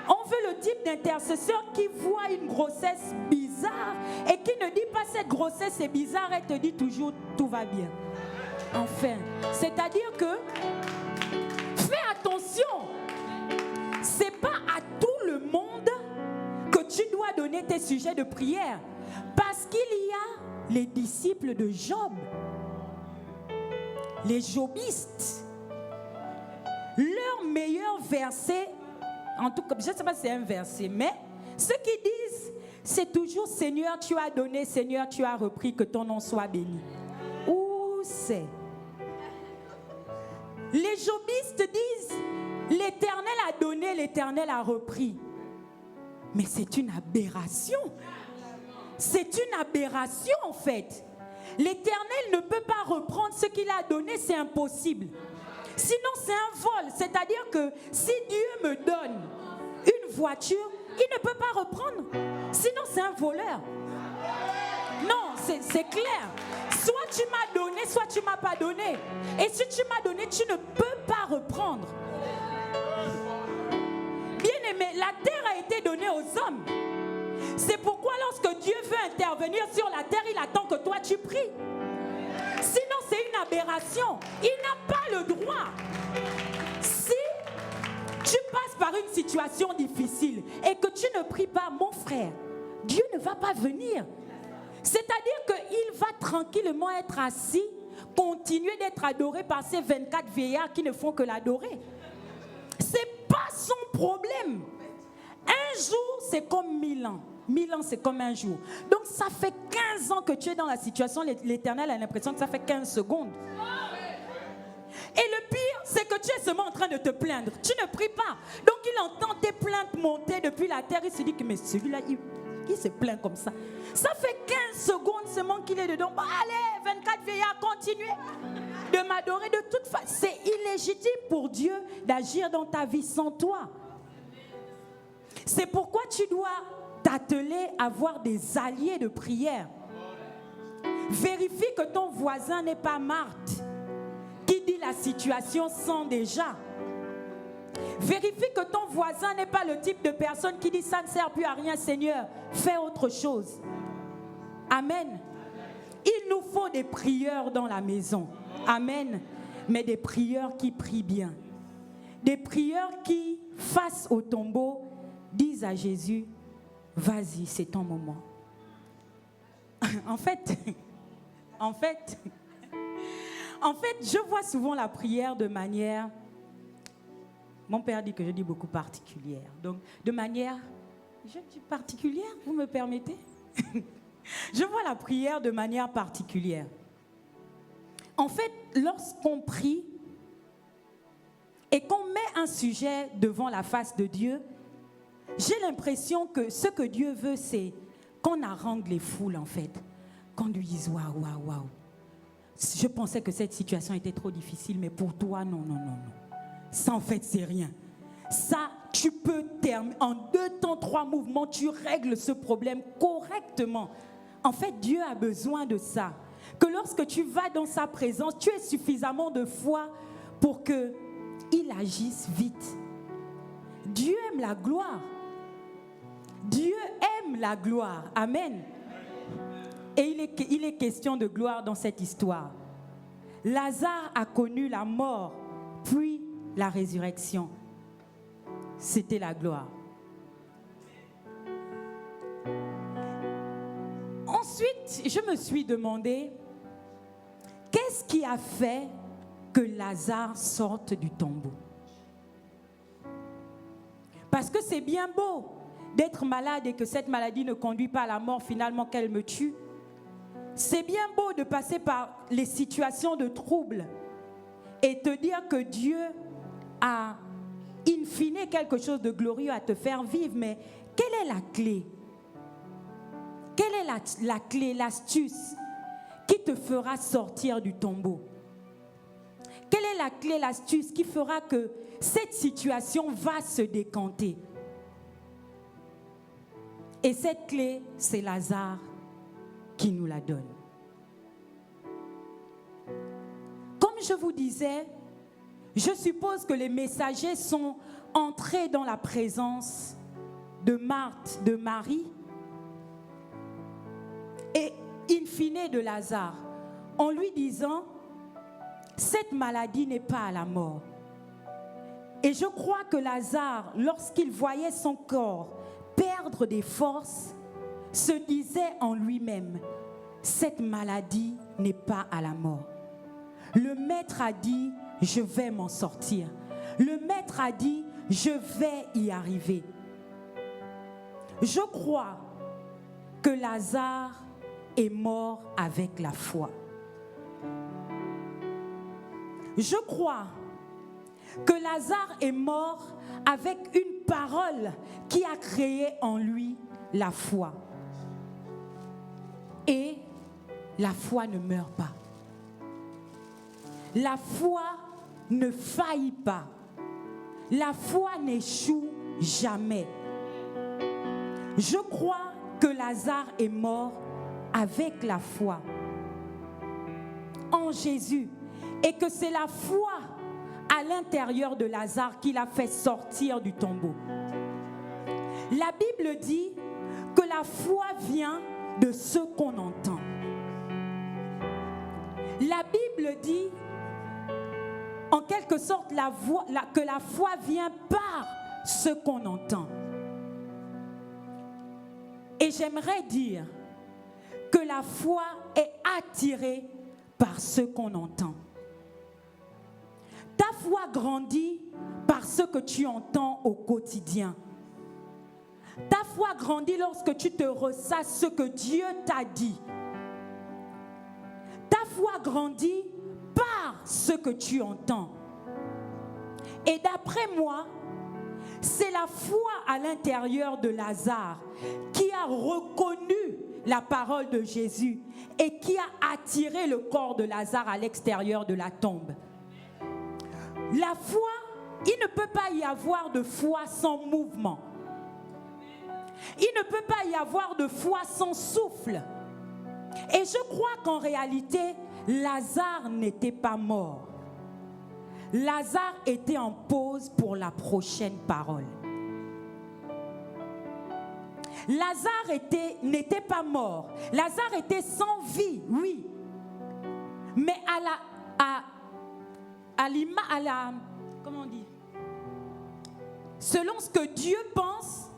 On veut le type d'intercesseur qui voit une grossesse bizarre et qui ne dit pas cette grossesse est bizarre et te dit toujours tout va bien. Enfin, c'est-à-dire que fais attention. C'est pas à tout le monde que tu dois donner tes sujets de prière. Parce qu'il y a les disciples de Job, les jobistes. Leur meilleur verset, en tout cas, je ne sais pas si c'est un verset, mais ce qu'ils disent, c'est toujours « Seigneur, tu as donné, Seigneur, tu as repris, que ton nom soit béni. » Où c'est? Les jobistes disent « L'Éternel a donné, l'Éternel a repris. » Mais c'est une aberration. C'est une aberration en fait. L'Éternel ne peut pas reprendre ce qu'il a donné, c'est impossible. Sinon c'est un vol. C'est-à-dire que si Dieu me donne une voiture, il ne peut pas reprendre. Sinon, c'est un voleur. Non, c'est clair. Soit tu m'as donné, soit tu ne m'as pas donné. Et si tu m'as donné, tu ne peux pas reprendre. Bien-aimé, la terre a été donnée aux hommes. C'est pourquoi lorsque Dieu veut intervenir sur la terre, il attend que toi tu pries. Sinon, c'est une aberration. Il n'a pas le droit. Si tu passes par une situation difficile et que tu ne pries pas, mon frère, Dieu ne va pas venir. C'est-à-dire qu'il va tranquillement être assis, continuer d'être adoré par ces 24 vieillards qui ne font que l'adorer. Ce n'est pas son problème. Un jour, c'est comme 1000 ans. 1000 ans, c'est comme un jour. Donc, ça fait 15 ans que tu es dans la situation. L'Éternel a l'impression que ça fait 15 secondes. Et le pire, c'est que tu es seulement en train de te plaindre. Tu ne pries pas. Donc, il entend tes plaintes monter depuis la terre. Il se dit que, mais celui-là, il se plaint comme ça. Ça fait 15 secondes seulement qu'il est dedans. Bon, allez, 24 vieillards, continuez de m'adorer. De toute façon, c'est illégitime pour Dieu d'agir dans ta vie sans toi. C'est pourquoi tu dois t'atteler à avoir des alliés de prière. Vérifie que ton voisin n'est pas Marthe, qui dit la situation sans déjà. Vérifie que ton voisin n'est pas le type de personne qui dit ça ne sert plus à rien, Seigneur, fais autre chose. Amen. Il nous faut des prieurs dans la maison. Amen. Mais des prieurs qui prient bien. Des prieurs qui, face au tombeau, disent à Jésus, vas-y, c'est ton moment. En fait, je vois souvent la prière de manière, mon père dit que je dis beaucoup particulière. Donc, de manière, je dis particulière, vous me permettez? Je vois la prière de manière particulière. En fait, lorsqu'on prie et qu'on met un sujet devant la face de Dieu, j'ai l'impression que ce que Dieu veut, c'est qu'on harangue les foules, en fait. Qu'on lui dise, waouh, waouh, waouh. Je pensais que cette situation était trop difficile, mais pour toi, non, non, non, non. Ça, en fait, c'est rien. Ça, tu peux terminer. En 2 temps, 3 mouvements, tu règles ce problème correctement. En fait, Dieu a besoin de ça. Que lorsque tu vas dans sa présence, tu aies suffisamment de foi pour qu'il agisse vite. Dieu aime la gloire. Dieu aime la gloire. Amen. Et il est question de gloire dans cette histoire. Lazare a connu la mort, puis la résurrection. C'était la gloire. Ensuite, je me suis demandé, qu'est-ce qui a fait que Lazare sorte du tombeau? Parce que c'est bien beau d'être malade et que cette maladie ne conduit pas à la mort, finalement qu'elle me tue. C'est bien beau de passer par les situations de trouble et te dire que Dieu a in fine quelque chose de glorieux à te faire vivre. Mais quelle est la clé? Quelle est la clé, l'astuce qui te fera sortir du tombeau? Quelle est la clé, l'astuce qui fera que cette situation va se décanter? Et cette clé, c'est Lazare qui nous la donne. Comme je vous disais, je suppose que les messagers sont entrés dans la présence de Marthe, de Marie, et in fine de Lazare, en lui disant, cette maladie n'est pas à la mort. Et je crois que Lazare, lorsqu'il voyait son corps perdre des forces, se disait en lui-même, cette maladie n'est pas à la mort. Le maître a dit, je vais m'en sortir. Le maître a dit, je vais y arriver. Je crois que Lazare est mort avec la foi. Je crois que Lazare est mort avec une parole qui a créé en lui la foi. Et la foi ne meurt pas. La foi ne faillit pas. La foi n'échoue jamais. Je crois que Lazare est mort avec la foi en Jésus et que c'est la foi à l'intérieur de Lazare qui l'a fait sortir du tombeau. La Bible dit que la foi vient de ce qu'on entend. La Bible dit en quelque sorte que la foi vient par ce qu'on entend. Et j'aimerais dire que la foi est attirée par ce qu'on entend. Ta foi grandit par ce que tu entends au quotidien. Ta foi grandit lorsque tu te ressasses ce que Dieu t'a dit. Ta foi grandit par ce que tu entends. Et d'après moi, c'est la foi à l'intérieur de Lazare qui a reconnu la parole de Jésus et qui a attiré le corps de Lazare à l'extérieur de la tombe. La foi, il ne peut pas y avoir de foi sans mouvement. Il ne peut pas y avoir de foi sans souffle. Et je crois qu'en réalité, Lazare n'était pas mort. Lazare était en pause pour la prochaine parole. Lazare n'était pas mort. Lazare était sans vie, oui. Mais comment on dit? Selon ce que Dieu pense,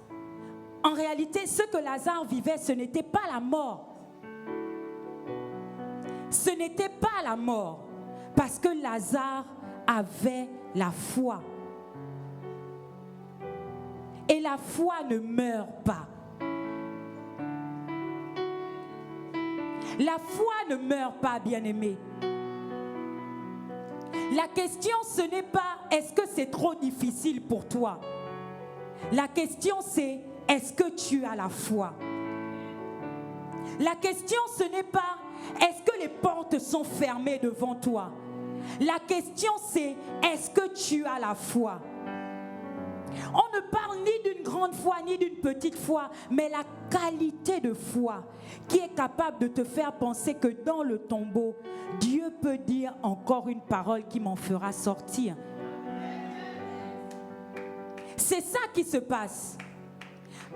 en réalité, ce que Lazare vivait, ce n'était pas la mort. Ce n'était pas la mort. Parce que Lazare avait la foi. Et la foi ne meurt pas. La foi ne meurt pas, bien-aimé. La question, ce n'est pas est-ce que c'est trop difficile pour toi. La question, c'est est-ce que tu as la foi. La question, ce n'est pas est-ce que les portes sont fermées devant toi. La question, c'est est-ce que tu as la foi. On ne parle ni d'une grande foi ni d'une petite foi, mais la qualité de foi qui est capable de te faire penser que dans le tombeau, Dieu peut dire encore une parole qui m'en fera sortir. C'est ça qui se passe.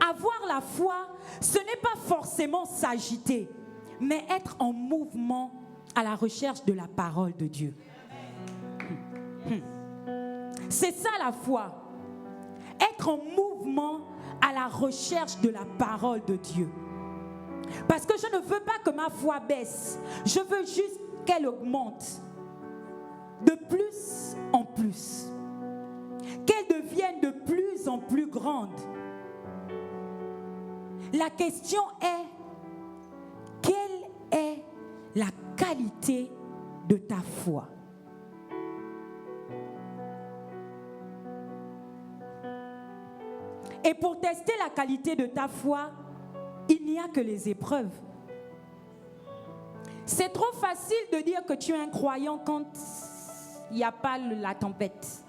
Avoir la foi, ce n'est pas forcément s'agiter, mais être en mouvement à la recherche de la parole de Dieu. C'est ça la foi. Être en mouvement à la recherche de la parole de Dieu. Parce que je ne veux pas que ma foi baisse. Je veux juste qu'elle augmente de plus en plus. Qu'elle devienne de plus en plus grande. La question est, quelle est la qualité de ta foi? Et pour tester la qualité de ta foi, il n'y a que les épreuves. C'est trop facile de dire que tu es un croyant quand il n'y a pas la tempête.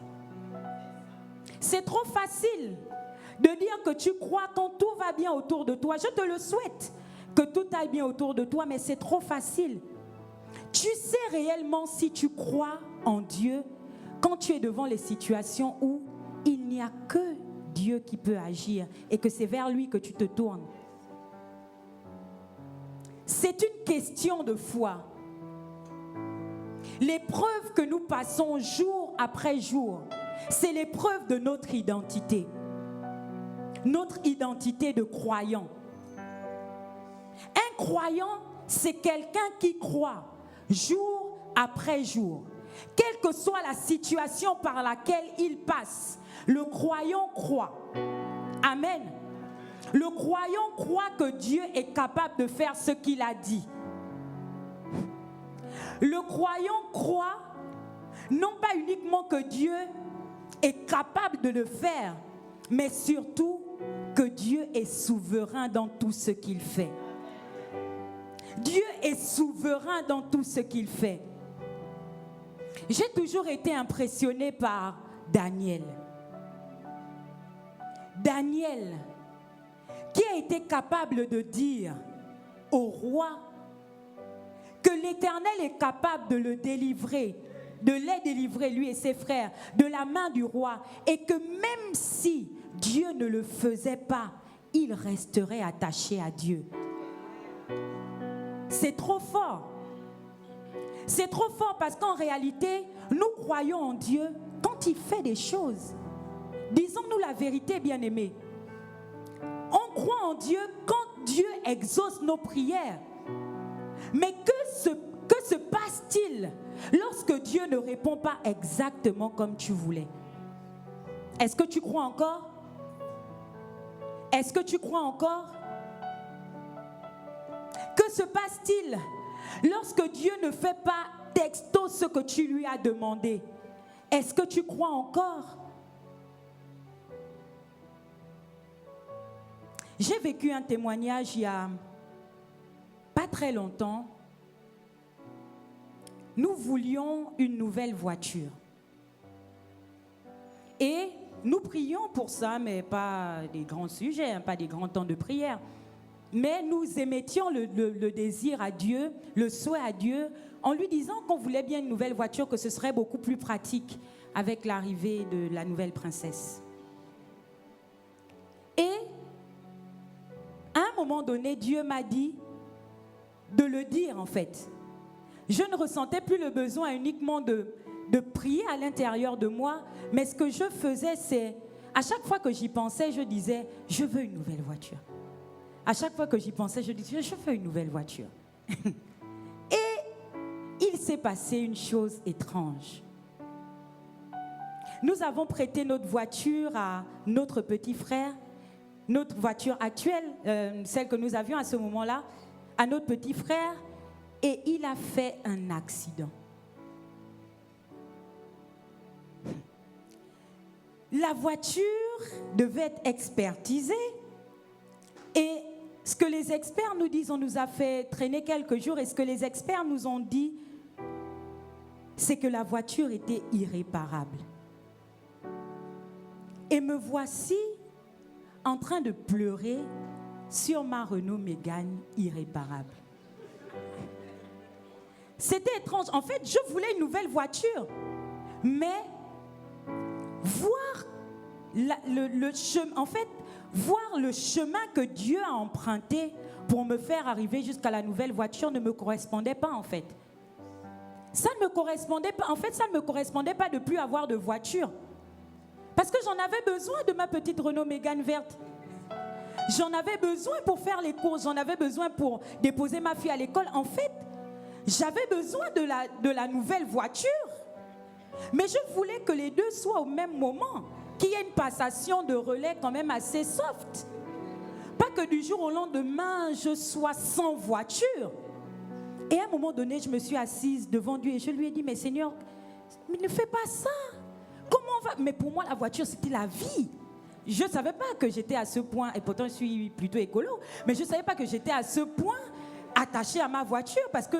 C'est trop facile de dire que tu crois quand tout va bien autour de toi. Je te le souhaite, que tout aille bien autour de toi, mais c'est trop facile. Tu sais réellement si tu crois en Dieu quand tu es devant les situations où il n'y a que Dieu qui peut agir et que c'est vers lui que tu te tournes. C'est une question de foi. L'épreuve que nous passons jour après jour, c'est l'épreuve de notre identité de croyant. Un croyant, c'est quelqu'un qui croit jour après jour. Quelle que soit la situation par laquelle il passe, le croyant croit. Amen. Le croyant croit que Dieu est capable de faire ce qu'il a dit. Le croyant croit non pas uniquement que Dieu est capable de le faire, mais surtout que Dieu est souverain dans tout ce qu'il fait. Dieu est souverain dans tout ce qu'il fait. J'ai toujours été impressionnée par Daniel. Daniel, qui a été capable de dire au roi que l'Éternel est capable de le délivrer, de les délivrer, lui et ses frères, de la main du roi, et que même si Dieu ne le faisait pas, il resterait attaché à Dieu. C'est trop fort. C'est trop fort parce qu'en réalité, nous croyons en Dieu quand il fait des choses. Disons-nous la vérité, bien-aimés. On croit en Dieu quand Dieu exauce nos prières. Mais que se passe-t-il lorsque Dieu ne répond pas exactement comme tu voulais? Est-ce que tu crois encore? Est-ce que tu crois encore? Que se passe-t-il lorsque Dieu ne fait pas texto ce que tu lui as demandé? Est-ce que tu crois encore? J'ai vécu un témoignage il y a pas très longtemps. Nous voulions une nouvelle voiture. Et nous prions pour ça, mais pas des grands sujets, pas des grands temps de prière. Mais nous émettions le désir à Dieu, le souhait à Dieu, en lui disant qu'on voulait bien une nouvelle voiture, que ce serait beaucoup plus pratique avec l'arrivée de la nouvelle princesse. Et à un moment donné, Dieu m'a dit de le dire en fait. Je ne ressentais plus le besoin uniquement de prier à l'intérieur de moi, mais ce que je faisais, c'est, à chaque fois que j'y pensais, je disais, je veux une nouvelle voiture. À chaque fois que j'y pensais, je disais, je veux une nouvelle voiture. Et il s'est passé une chose étrange. Nous avons prêté notre voiture à notre petit frère, notre voiture actuelle, celle que nous avions à ce moment-là, à notre petit frère, et il a fait un accident. La voiture devait être expertisée et ce que les experts nous disent, on nous a fait traîner quelques jours, et ce que les experts nous ont dit, c'est que la voiture était irréparable. Et me voici en train de pleurer sur ma Renault Mégane irréparable. C'était étrange. En fait, je voulais une nouvelle voiture, mais voir voir le chemin que Dieu a emprunté pour me faire arriver jusqu'à la nouvelle voiture ne me correspondait pas en fait. Ça ne me correspondait pas. En fait, ça ne me correspondait pas de plus avoir de voiture. Parce que j'en avais besoin de ma petite Renault Mégane verte. J'en avais besoin pour faire les courses. J'en avais besoin pour déposer ma fille à l'école. En fait, j'avais besoin de la nouvelle voiture. Mais je voulais que les deux soient au même moment. Qu'il y ait une passation de relais quand même assez soft. Pas que du jour au lendemain, je sois sans voiture. Et à un moment donné, je me suis assise devant Dieu et je lui ai dit, mais Seigneur, mais ne fais pas ça. Comment on va? Mais pour moi, la voiture, c'était la vie. Je ne savais pas que j'étais à ce point, et pourtant je suis plutôt écolo, mais je ne savais pas que j'étais à ce point attachée à ma voiture parce que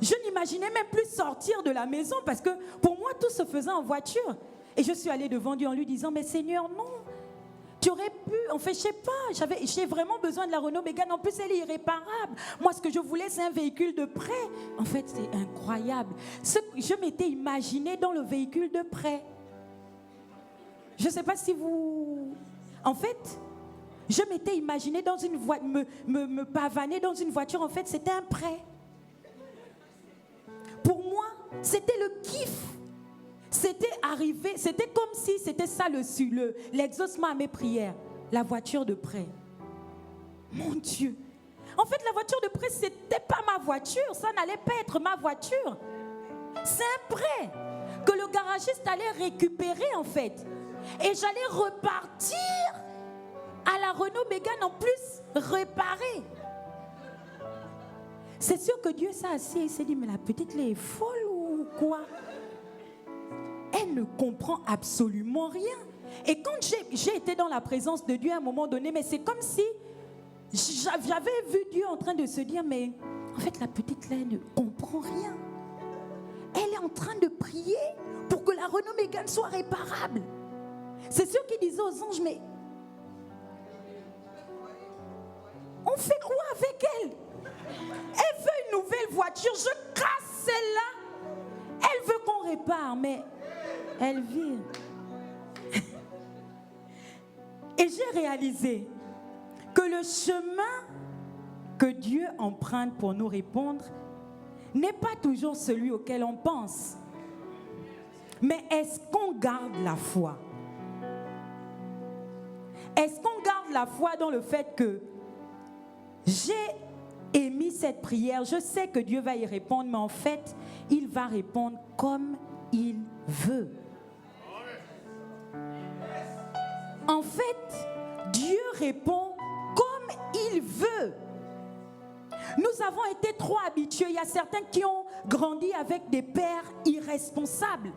je n'imaginais même plus sortir de la maison parce que pour moi, tout se faisait en voiture. Et je suis allée devant Dieu en lui disant, mais Seigneur, non, tu aurais pu, en fait, je sais pas, j'ai vraiment besoin de la Renault Mégane, en plus elle est irréparable. Moi, ce que je voulais, c'est un véhicule de prêt. En fait, c'est incroyable. Je m'étais imaginée dans le véhicule de prêt. Je ne sais pas si vous... En fait, je m'étais imaginée dans une voiture, me pavaner dans une voiture, en fait, c'était un prêt. Pour moi, c'était le kiff. C'était arrivé, c'était comme si c'était ça l'exaucement à mes prières. La voiture de prêt. Mon Dieu. En fait, la voiture de prêt, ce n'était pas ma voiture. Ça n'allait pas être ma voiture. C'est un prêt que le garagiste allait récupérer, en fait. Et j'allais repartir à la Renault Mégane en plus réparée. C'est sûr que Dieu s'est assis et s'est dit, mais la petite là est folle ou quoi? Elle ne comprend absolument rien. Et quand j'ai été dans la présence de Dieu à un moment donné, mais c'est comme si j'avais vu Dieu en train de se dire, mais en fait la petite là, elle ne comprend rien. Elle est en train de prier pour que la Renault Mégane soit réparable. C'est sûr qu'il disait aux anges, mais On fait quoi avec elle? Elle veut une nouvelle voiture, je casse celle-là. Elle veut qu'on répare, mais elle vit. Et j'ai réalisé que le chemin que Dieu emprunte pour nous répondre n'est pas toujours celui auquel on pense. Mais est-ce qu'on garde la foi? Est-ce qu'on garde la foi dans le fait que j'ai émis cette prière, je sais que Dieu va y répondre, mais en fait, il va répondre comme il veut. En fait, Dieu répond comme il veut. Nous avons été trop habitués. Il y a certains qui ont grandi avec des pères irresponsables.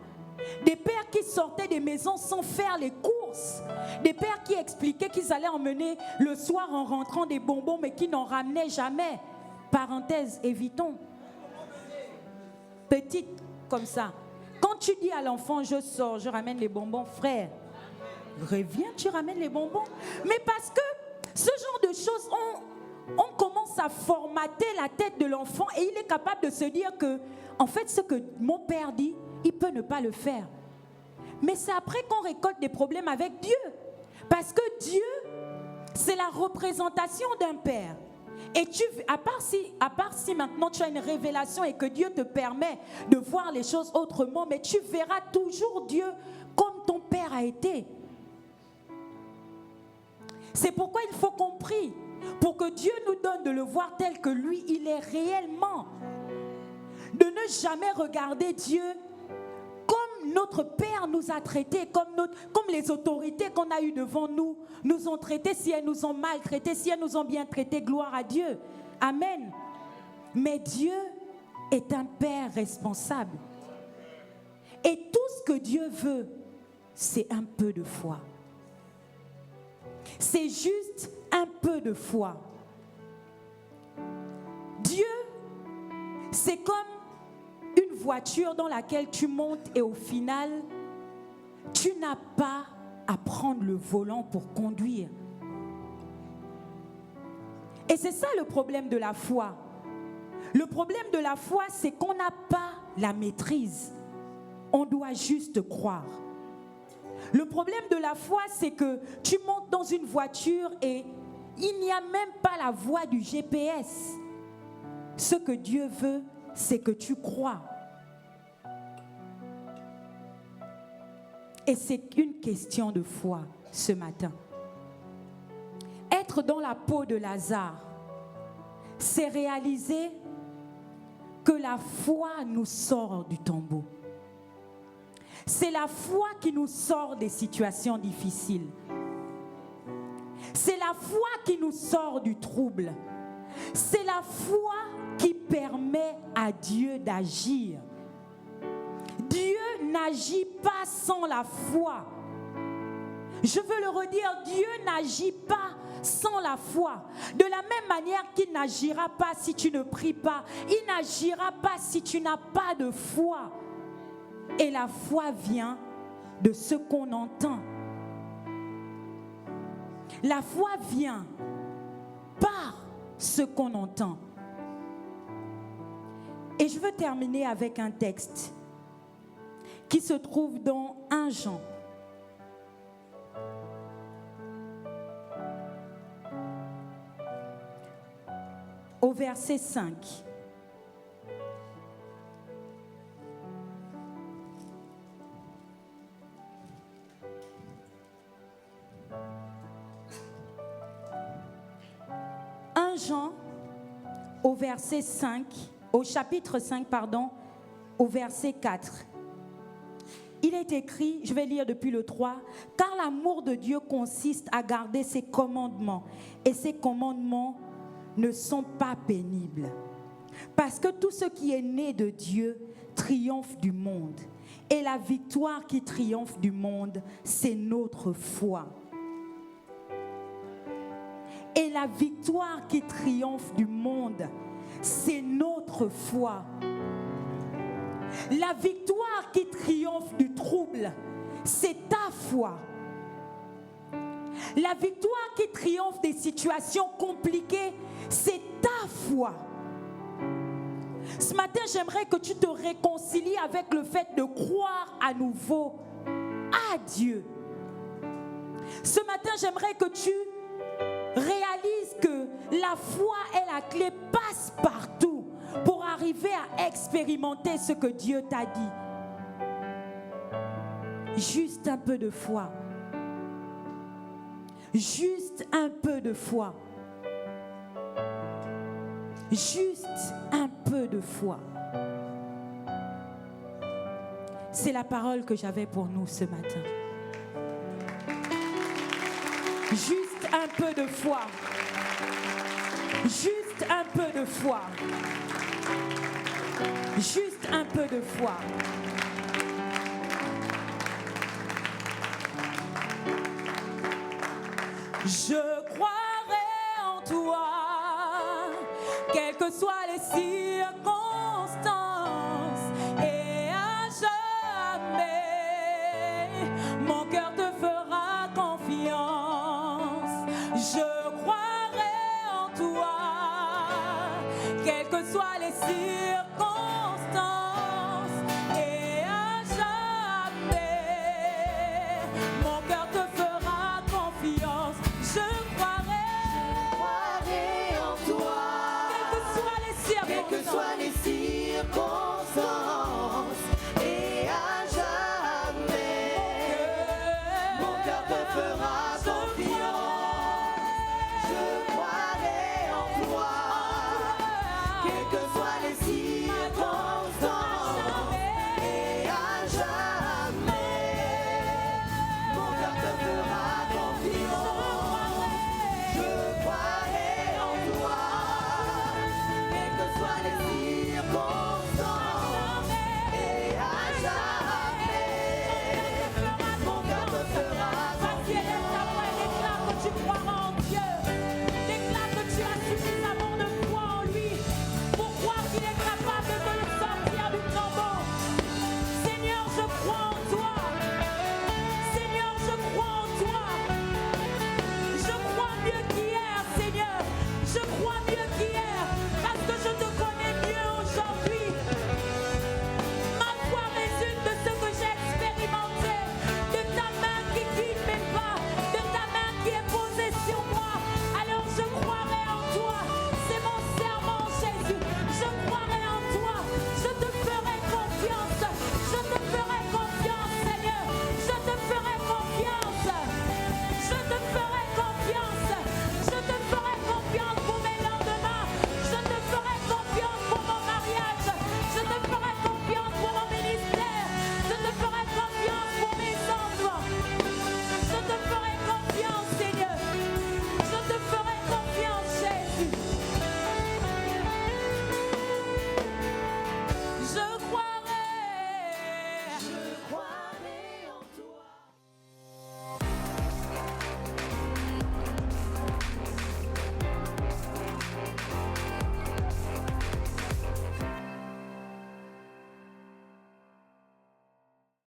Des pères qui sortaient des maisons sans faire les courses. Des pères qui expliquaient qu'ils allaient emmener le soir en rentrant des bonbons, mais qui n'en ramenaient jamais. Parenthèse, évitons. Petite comme ça. Quand tu dis à l'enfant, je sors, je ramène les bonbons, frère, reviens, tu ramènes les bonbons. Mais parce que ce genre de choses, on commence à formater la tête de l'enfant et il est capable de se dire que, en fait, ce que mon père dit, il peut ne pas le faire. Mais c'est après qu'on récolte des problèmes avec Dieu. Parce que Dieu, c'est la représentation d'un père. Et à part si maintenant tu as une révélation et que Dieu te permet de voir les choses autrement, mais tu verras toujours Dieu comme ton père a été. C'est pourquoi il faut qu'on prie, pour que Dieu nous donne de le voir tel que lui, il est réellement. De ne jamais regarder Dieu comme notre Père nous a traités, comme les autorités qu'on a eues devant nous ont traités. Si elles nous ont maltraités, si elles nous ont bien traités, gloire à Dieu. Amen. Mais Dieu est un Père responsable. Et tout ce que Dieu veut, c'est un peu de foi. C'est juste un peu de foi. Dieu, c'est comme une voiture dans laquelle tu montes et au final, tu n'as pas à prendre le volant pour conduire. Et c'est ça le problème de la foi. Le problème de la foi, c'est qu'on n'a pas la maîtrise. On doit juste croire. Le problème de la foi, c'est que tu montes dans une voiture et il n'y a même pas la voie du GPS. Ce que Dieu veut, c'est que tu crois. Et c'est une question de foi ce matin. Être dans la peau de Lazare, c'est réaliser que la foi nous sort du tombeau. C'est la foi qui nous sort des situations difficiles. C'est la foi qui nous sort du trouble. C'est la foi qui permet à Dieu d'agir. Dieu n'agit pas sans la foi. Je veux le redire, Dieu n'agit pas sans la foi. De la même manière qu'il n'agira pas si tu ne pries pas. Il n'agira pas si tu n'as pas de foi. Et la foi vient de ce qu'on entend. La foi vient par ce qu'on entend. Et je veux terminer avec un texte qui se trouve dans 1 Jean. Au verset 5. Jean, au verset 5, au chapitre 5, au verset 4. Il est écrit, je vais lire depuis le 3, « Car l'amour de Dieu consiste à garder ses commandements, et ses commandements ne sont pas pénibles. Parce que tout ce qui est né de Dieu triomphe du monde, et la victoire qui triomphe du monde, c'est notre foi. » Et la victoire qui triomphe du monde, c'est notre foi. La victoire qui triomphe du trouble, c'est ta foi. La victoire qui triomphe des situations compliquées, c'est ta foi. Ce matin, j'aimerais que tu te réconcilies avec le fait de croire à nouveau à Dieu. Ce matin, j'aimerais que tu réalises que la foi est la clé passe-partout pour arriver à expérimenter ce que Dieu t'a dit. Juste un peu de foi. Juste un peu de foi. Juste un peu de foi. C'est la parole que j'avais pour nous ce matin. Juste un peu de foi. Juste un peu de foi. Juste un peu de foi. Je croirai en toi, quelles que soient les circonstances.